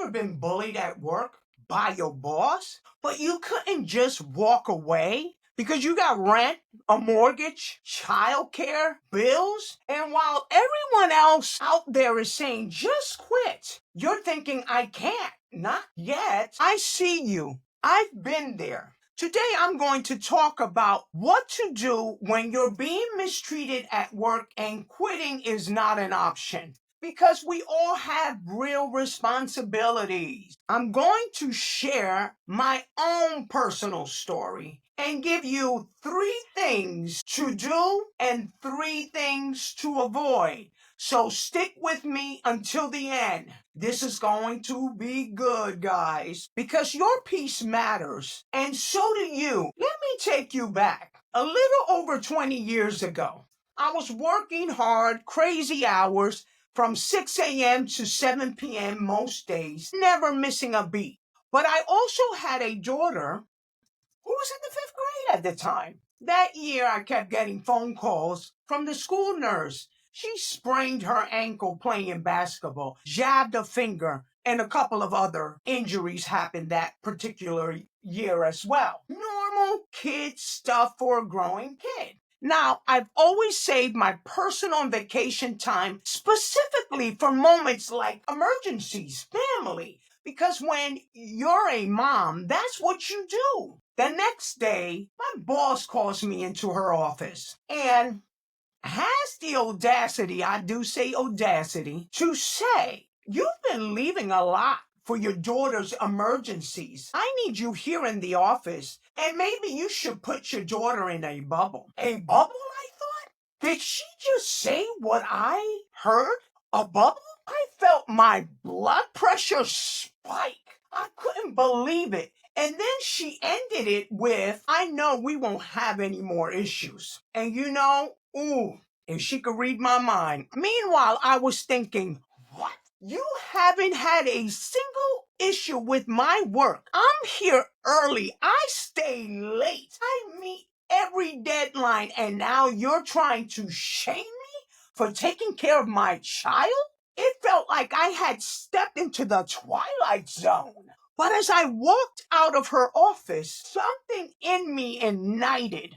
ever been bullied at work by your boss, but you couldn't just walk away because you got rent, a mortgage, childcare, bills? And while everyone else out there is saying, just quit, you're thinking, I can't. Not yet. I see you. I've been there. Today, I'm going to talk about what to do when you're being mistreated at work and quitting is not an option. Because we all have real responsibilities. I'm going to share my own personal story and give you 3 things to do and 3 things to avoid. So stick with me until the end. This is going to be good, guys, because your peace matters, and so do you. Let me take you back a little over 20 years ago. I was working hard, crazy hours, from 6 a.m. to 7 p.m. most days, never missing a beat. But I also had a daughter who was in the 5th grade at the time. That year, I kept getting phone calls from the school nurse. She sprained her ankle playing basketball, jabbed a finger, and a couple of other injuries happened that particular year as well. Normal kid stuff for a growing kid. Now, I've always saved my personal and vacation time specifically for moments like emergencies, family, because when you're a mom, that's what you do. The next day, my boss calls me into her office and has the audacity, I do say audacity, to say, you've been leaving a lot for your daughter's emergencies. I need you here in the office, and maybe you should put your daughter in a bubble. A bubble, I thought? Did she just say what I heard? A bubble? I felt my blood pressure spike. I couldn't believe it. And then she ended it with, I know we won't have any more issues. And ooh, if she could read my mind. Meanwhile, I was thinking, what? You haven't had a single issue with my work. I'm here early. I stay late. I meet every deadline. And now you're trying to shame me for taking care of my child? It felt like I had stepped into the twilight zone. But as I walked out of her office, something in me ignited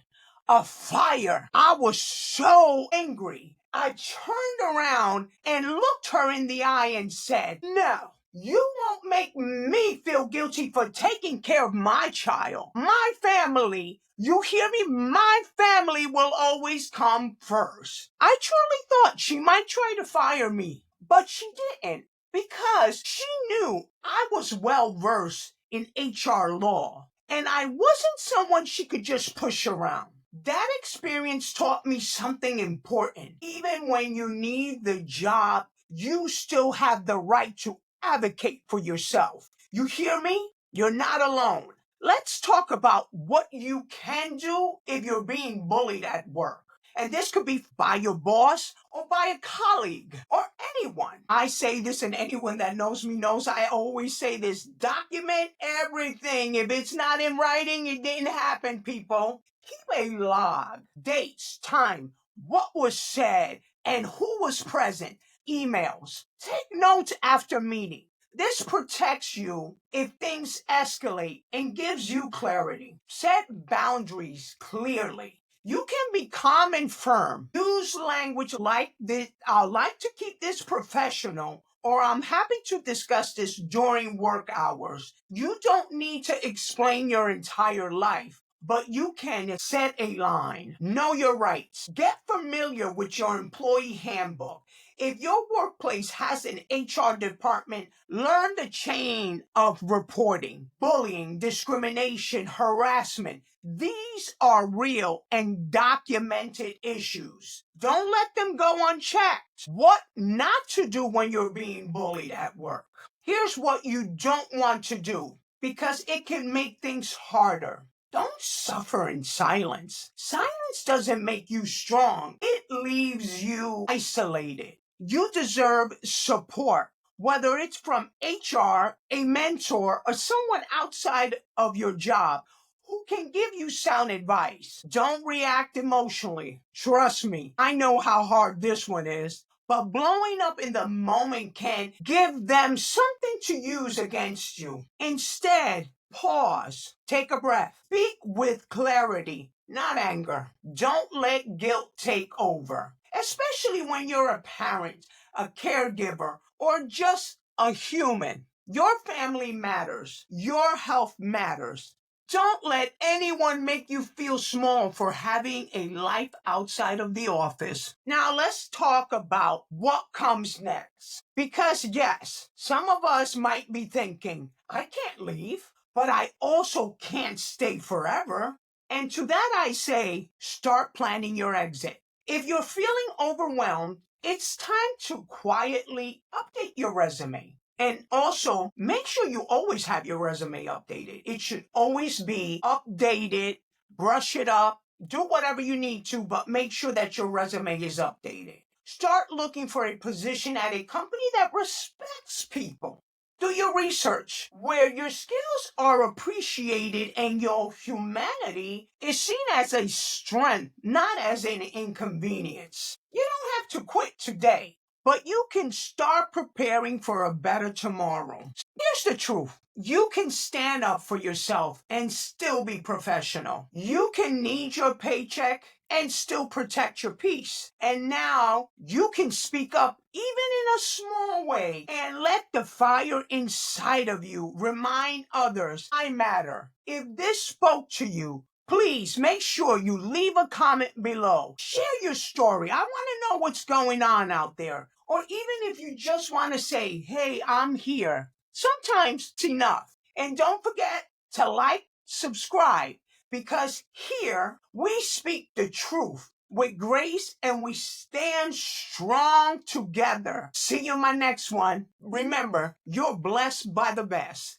a fire. I was so angry. I turned around and looked her in the eye and said, no, you won't make me feel guilty for taking care of my child, my family. You hear me? My family will always come first. I truly thought she might try to fire me, but she didn't, because she knew I was well versed in HR law, and I wasn't someone she could just push around. That experience taught me something important. Even when you need the job, you still have the right to advocate for yourself. You hear me? You're not alone. Let's talk about what you can do if you're being bullied at work. And this could be by your boss or by a colleague or anyone. I say this, and anyone that knows me knows I always say this. Document everything. If it's not in writing, it didn't happen, people. Keep a log, dates, time, what was said, and who was present. Emails. Take notes after meeting. This protects you if things escalate and gives you clarity. Set boundaries clearly. You can be calm and firm. Use language like this. I like to keep this professional, or I'm happy to discuss this during work hours. You don't need to explain your entire life, but you can set a line. Know your rights. Get familiar with your employee handbook. If your workplace has an HR department, learn the chain of reporting, bullying, discrimination, harassment. These are real and documented issues. Don't let them go unchecked. What not to do when you're being bullied at work. Here's what you don't want to do, because it can make things harder. Don't suffer in silence. Silence doesn't make you strong. It leaves you isolated. You deserve support, whether it's from HR, a mentor, or someone outside of your job who can give you sound advice. Don't react emotionally. Trust me, I know how hard this one is. but blowing up in the moment can give them something to use against you. Instead, pause, take a breath, speak with clarity, not anger. Don't let guilt take over, especially when you're a parent, a caregiver, or just a human. Your family matters. Your health matters. Don't let anyone make you feel small for having a life outside of the office. Now let's talk about what comes next. Because yes, some of us might be thinking, I can't leave, but I also can't stay forever. And to that I say, start planning your exit. If you're feeling overwhelmed, it's time to quietly update your resume. And also, make sure you always have your resume updated. It should always be updated, brush it up, do whatever you need to, but make sure that your resume is updated. Start looking for a position at a company that respects people. Do your research where your skills are appreciated and your humanity is seen as a strength, not as an inconvenience. You don't have to quit today, but you can start preparing for a better tomorrow. Here's the truth. You can stand up for yourself and still be professional. You can need your paycheck and still protect your peace. And now you can speak up even in a small way and let the fire inside of you remind others I matter. If this spoke to you, please make sure you leave a comment below. Share your story. I want to know what's going on out there. Or even if you just want to say, hey, I'm here. Sometimes it's enough. And don't forget to like, subscribe, because here we speak the truth with grace and we stand strong together. See you in my next one. Remember, you're blessed by the best.